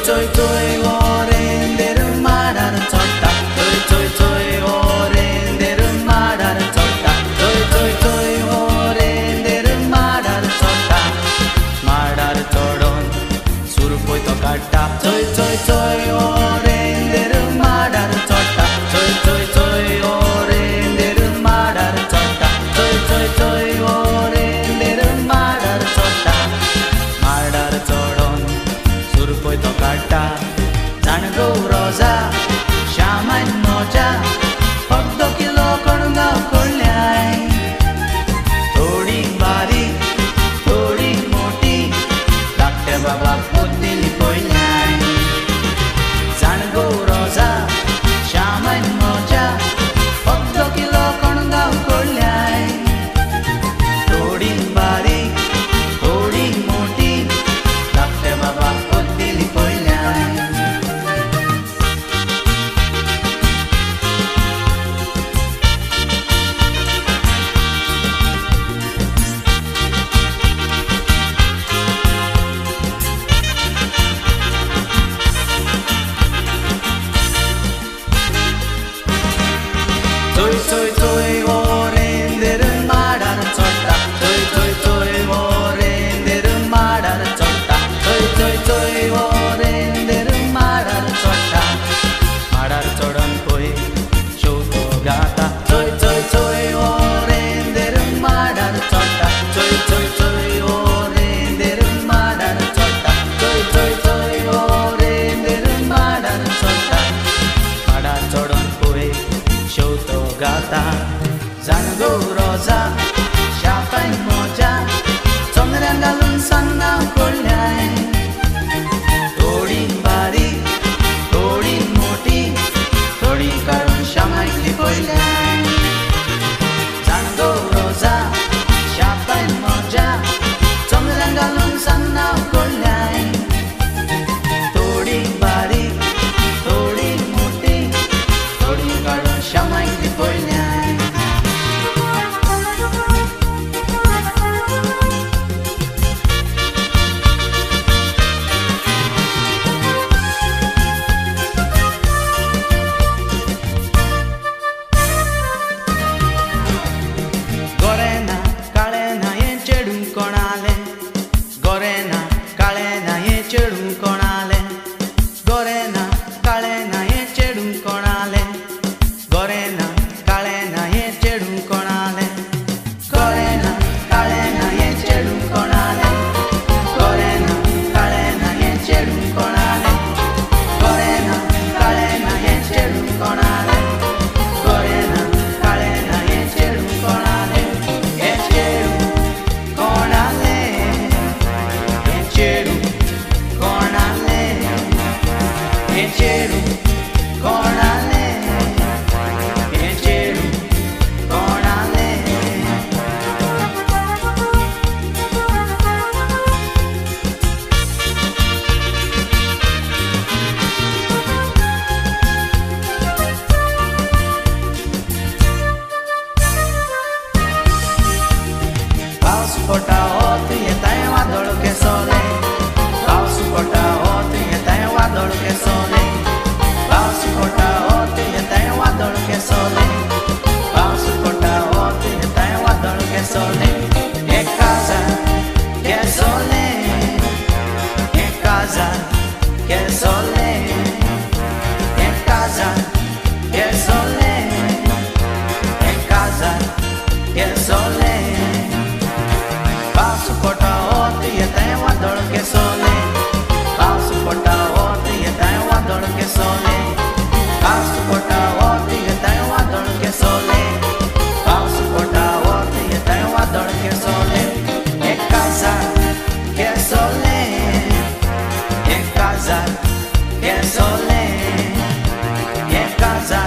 Toi toi orenderu marar chota. Toi toi orenderu marar chota. Toi toi orenderu marar chota. Marar chodon surpoi to katta. Toi toi orenderu marar chota. Toi toi orenderu marar chota. Toi orenderu marar chota. Marar chodon surpoi to katta. Zango rosa shaman moja pagdo kilo konga kollai. Thodi bari thodi moti dakte baba potili kollai. Zango rosa shaman moja pagdo kilo konga kollai. Thodi bari thodi moti dakte baba potili kollai. Toi orenderu marar chota. Toi orenderu marar chota. Toi orenderu marar chota. Marar chodon koi shouto gata. Toi orenderu marar chota. Toi orenderu marar chota. Toi orenderu marar chota. Marar chodon koi shouto gata. Zango rosa shapan moja somrangalun sanna kollai. Thodi bari thodi moti thodi karun shamai kollai. Zango rosa shapan moja somrangalun sanna kollai. Thodi bari thodi moti thodi karun shamai kollai. Gorena kalena ye chedum konale. Gorena kalena ye chedum konale. Gorena kalena ye chedum konale. Gorena kalena ye chedum konale. Gorena kalena ye chedum konale. Gorena kalena ye chedum konale. Gorena kalena ye chedum konale. Gorena kalena ye chedum konale. Ye chedum konale. Ye chedum konale. Ye chedum konale. Ye chedum konale. Paus pota hoti e tai wadol ke sole. Paus pota hoti e tai wadol ke sole. Paus pota hoti e tai wadol ke sole. Paus pota hoti e tai wadol ke sole. E casa che sole. E casa che sole. E casa che sole. E casa che sole. Paus pota hoti e tai wadol ke sole. Paus pota hoti e tai wadol ke sole. Paus pota hoti e tai wadol ke sole. Paus pota hoti e tai wadol ke sole. E casa che sole. E casa che sole. E casa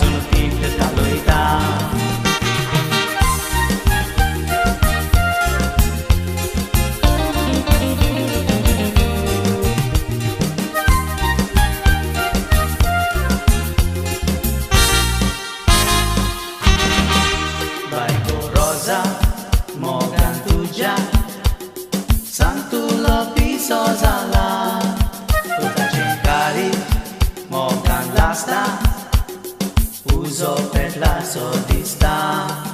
sono tinte calorità. Mogan tuja Santulo piso zala Tuta cincari Mogan lasta Uso per la sodista.